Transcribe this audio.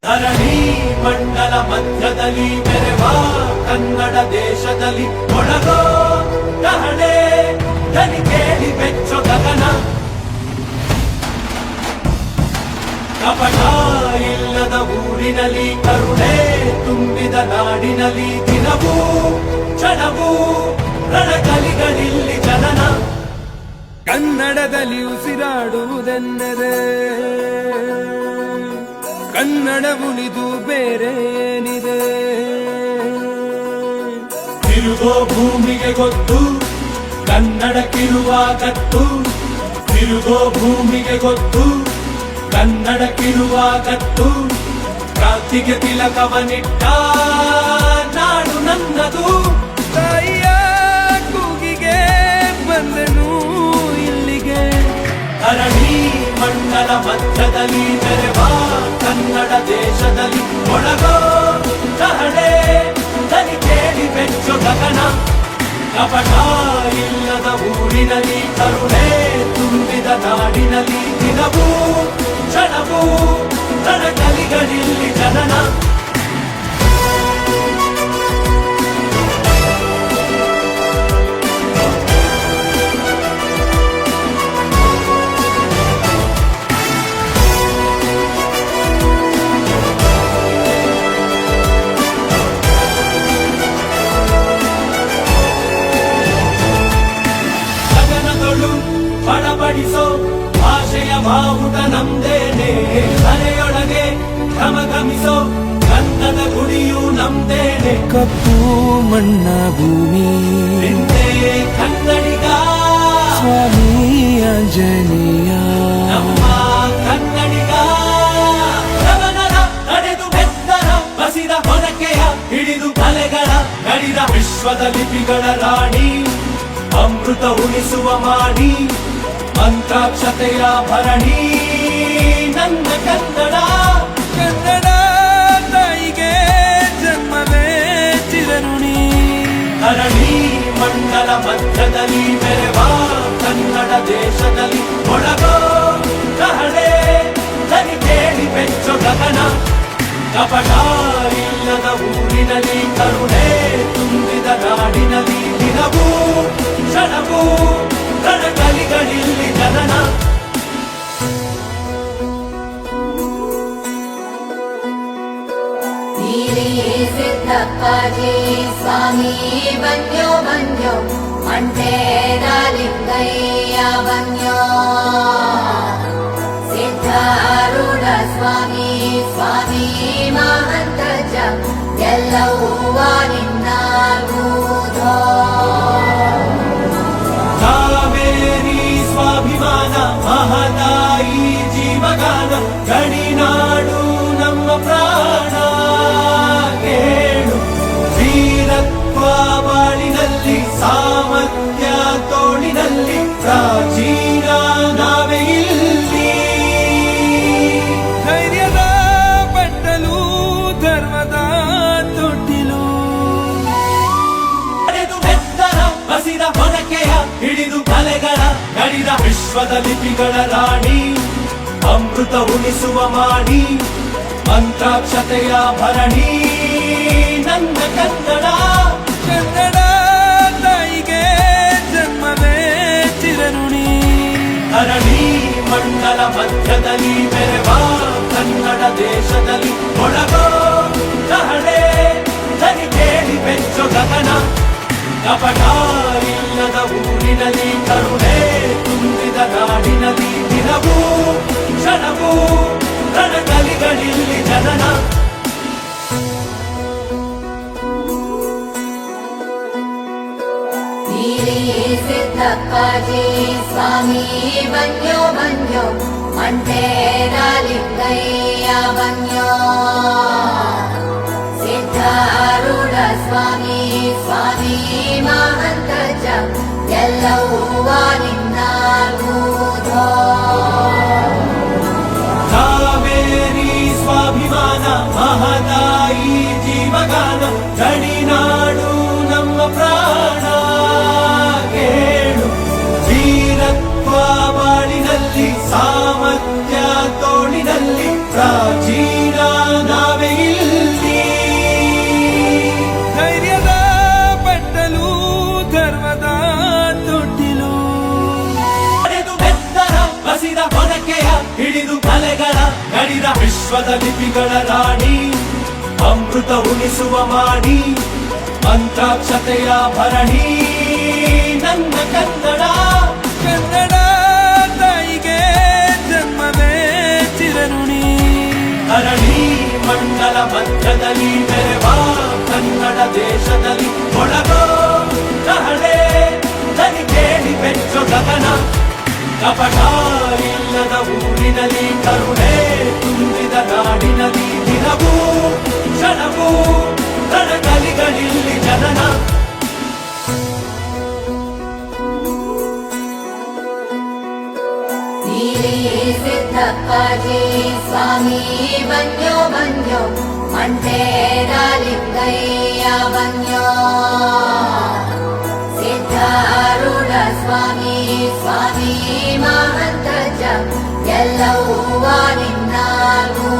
ಧರಣಿ ಮಂಡಲ ಮಧ್ಯದಲ್ಲಿ ಮೆರೆವ ಕನ್ನಡ ದೇಶದಲ್ಲಿ ಒಳಗೋ ಕಹಳೆ ದನಿ ಕೇಳಿ ಬೆಚ್ಚೋ ಗಗನ. ಕಪಟ ಇಲ್ಲದ ಊರಿನಲ್ಲಿ ಕರುಣೆ ತುಂಬಿದ ನಾಡಿನಲ್ಲಿ ದಿನವೂ ಕ್ಷಣವೂ ರಣಕಲಿಗಳಿಲ್ಲಿ ಜನನ. ಕನ್ನಡದಲ್ಲಿ ಉಸಿರಾಡುವುದೆಂದರೆ ಕನ್ನಡ ಉಳಿದು ಬೇರೆ ಏನಿದೆ. ತಿರುಗೋ ಭೂಮಿಗೆ ಗೊತ್ತು ಕನ್ನಡಕ್ಕಿರುವ ಗತ್ತು. ತಿರುಗೋ ಭೂಮಿಗೆ ಗೊತ್ತು ಕನ್ನಡಕ್ಕಿರುವ ಗತ್ತು. ಕ್ರಾಂತಿಗೆ ತಿಲಕವನಿಟ್ಟ ನಾಡು ನನ್ನದು. ತಾಯಿಯ ಕೂಗಿಗೆ ಬಂದನು ಇಲ್ಲಿಗೆ. ಧರಣಿ ಮಂಡಲ ಮಧ್ಯದಲ್ಲಿ ಮೆರೆವ ಕನ್ನಡ ದೇಶದಲ್ಲಿ ಒಳಗೋ ಕಹಳೆ ದನಿ ಕೇಳಿ ಬೆಚ್ಚೋ ಗಗನ. ಕಪಟ ಇಲ್ಲದ ಊರಿನಲ್ಲಿ ಕರುಣೆ ತುಂಬಿದ ನಾಡಿನಲ್ಲಿ ದಿನವೂ ಕ್ಷಣವೂ ರಣಕಲಿಗಳಿಲ್ಲಿ ಜನನ. ಬಡಬಡಿಸೋ ಭಾಷೆಯ ಬಾವುಟ ನಮ್ದೇನೆ. ಮನೆಯೊಳಗೆ ಘಮಘಮಿಸೋ ಗಂಧದ ಗುಡಿಯು ನಮ್ದೇನೆ. ಕಪ್ಪು ಮಣ್ಣ ಭೂಮಿ ನಿಂದೆ ಕನ್ನಡಿಗ ಸ್ವಾಮಿ ಆಂಜನೇಯ. ನಮ್ಮ ಕನ್ನಡಿಗ ರವನರ ನಡೆದು ಬೆತ್ತರ ಬಸಿದ ಹೊನಕೆಯ ಹಿಡಿದು ಕಲೆಗಳ ಗಡಿದ ವಿಶ್ವದ ಲಿಪಿಗಳ ರಾಣಿ. ಅಮೃತ ಉಳಿಸುವ ಮಾಡಿ ಮಂತ್ರಾಕ್ಷತೆಯ ಭರಣಿ ನನ್ನ ಕನ್ನಡ. ಕನ್ನಡ ತಾಯಿಗೆ ಜನ್ಮವೇ ಚಿರಋಣಿ. ಧರಣಿ ಮಂಡಲ ಮಧ್ಯದಲ್ಲಿ ಮೆರೆವ ಕನ್ನಡ ದೇಶದಲ್ಲಿ ಒಳಗೋ ಕಹಳೆ ದನಿ ಕೇಳಿ ಬೆಚ್ಚೋ ಗಗನ. ಕಪಟ ಇಲ್ಲದ ಊರಿನಲ್ಲಿ ಕರುಣೆ ತುಂಬಿದ ನಾಡಿನಲ್ಲಿ ದಿನವೂ ಕ್ಷಣವೂ ರಣಕಲಿಗಳಿಲ್ಲಿ ಜನನ. ಸಿದ್ದಪ್ಪಾಜಿ ಸ್ವಾಮಿ ಬನ್ಯೋ ಬನ್ಯೋ ಮಂಟೇದ ಲಿಂಗಯ್ಯ ಬನ್ಯೋ. ಸಿದ್ಧಾರೂಢ ಸ್ವಾಮಿ ಸ್ವಾಮಿ ಮಹಂತಜ ಎಲ್ಲವೂ ನಿನ್ನ ಬೂಧೋ. ಕಾವೇರಿ ಸ್ವಾಭಿಮಾನ ಮಹದಾಯಿ ಜೀವಗಾನ ಗಡಿನಾಡು ನಮ್ಮ ಪ್ರಾಣ. ಕೇಳು ವೀರತ್ವ ಬಾಳಿನಲ್ಲಿ ಸಾಮರ್ಥ್ಯ ತೋಳಿನಲ್ಲಿ ಪ್ರಾಚೀನ ನಾವೇ ಇಲ್ಲಿ. ಧೈರ್ಯದ ಬಟ್ಟಲು ಧರ್ಮದ ತೊಟ್ಟಿಲು. ನಡೆದು ಬೆತ್ತರ ಬಸಿದ ಹೊನಕೆಯ ಹಿಡಿದು ಕಲೆಗಳ ಗಡಿದ ವಿಶ್ವದ ಲಿಪಿಗಳ ರಾಣಿ. ಅಮೃತ ಉಳಿಸುವ ಮಾಡಿ ಮಂತ್ರಾಕ್ಷತೆಯ ಭರಣಿ ನನ್ನ ಕನ್ನಡ. ಕನ್ನಡ ತಾಯಿಗೆ ಜನ್ಮವೇ ಚಿರಋಣಿ. ಧರಣಿ ಮಂಡಲ ಮಧ್ಯದಲ್ಲಿ ಮೆರೆವ ಕನ್ನಡ ದೇಶದಲ್ಲಿ ಒಳಗೋ ಕಹಳೆ ದನಿ ಕೇಳಿ ಬೆಚ್ಚೋ ಗಗನ. ಕಪಟ ಇಲ್ಲದ ಊರಿನಲ್ಲಿ ಕರುಣೆ ತುಂಬಿದ ನಾಡಿನಲ್ಲಿ ದಿನವೂ ಕ್ಷಣವೂ ರಣಕಲಿಗಳಿಲ್ಲಿ ಜನನ. ಸಿದ್ದಪ್ಪಾಜಿ ಸ್ವಾಮಿ ಬನ್ಯೋ ಬನ್ಯೋ ಮಂಟೇದ ಲಿಂಗಯ್ಯ ಬನ್ಯೋ. ಸಿದ್ಧಾರೂಢ ಸ್ವಾಮಿ ಸ್ವಾಮಿ ಮಹಂತಜ ಎಲ್ಲವೂ ನಿನ್ನ ಬೂಧೋ. ಕಾವೇರಿ ಸ್ವಾಭಿಮಾನ ಮಹದಾಯಿ ಜೀವಗಾನ ಗಡಿನಾಡು ನಮ್ಮ ಪ್ರಾಣ. ಕೇಳು ವೀರತ್ವ ಬಾಳಿನಲ್ಲಿ ಸಾಮರ್ಥ್ಯ ತೋಳಿನಲ್ಲಿ ಪ್ರಾಚೀನ ಹರಿದ ವಿಶ್ವದ ಲಿಪಿಗಳ ರಾಣಿ ಅಮೃತ ಉಣಿಸುವ ಮಾಣಿ ಮಂತ್ರಾಕ್ಷತೆಯ ಭರಣಿ ನನ್ನ ಕನ್ನಡ ಕನ್ನಡ ತಾಯಿಗೆ ಜನ್ಮವೇ ಚಿರಋಣಿ ಧರಣಿ ಮಂಡಲ ಮಧ್ಯದಲ್ಲಿ ಮೆರೆವ ಕನ್ನಡ ದೇಶದಲ್ಲಿ ಒಳಗೋ ಕಹಳೆ ದನಿ ಕೇಳಿ ಬೆಚ್ಚು ಗಗನ ಕಪಟ ಇಲ್ಲದ ಊರಿನಲ್ಲಿ ಕರುಣೆ ತುಂಬಿದ ನಾಡಿನಲ್ಲಿ ದಿನವೂ ಕ್ಷಣವೂ ರಣಕಲಿಗಳಿಲ್ಲಿ ಜನನ ನೀಲಿ ಸಿದ್ದಪ್ಪಾಜಿ ಸ್ವಾಮಿ ಬನ್ಯೋ ಬನ್ಯೋ ಮಂಟೇರ ಲಿಂಗಯ್ಯ ಬನ್ಯೋ ಸಿದ್ಧಾರೂಢ ಸ್ವಾಮಿ ಸ್ವಾಮಿ ಮಹಂತಜ್ಜ ಎಲ್ಲವೂ ನಿನ್ನಾಗೂ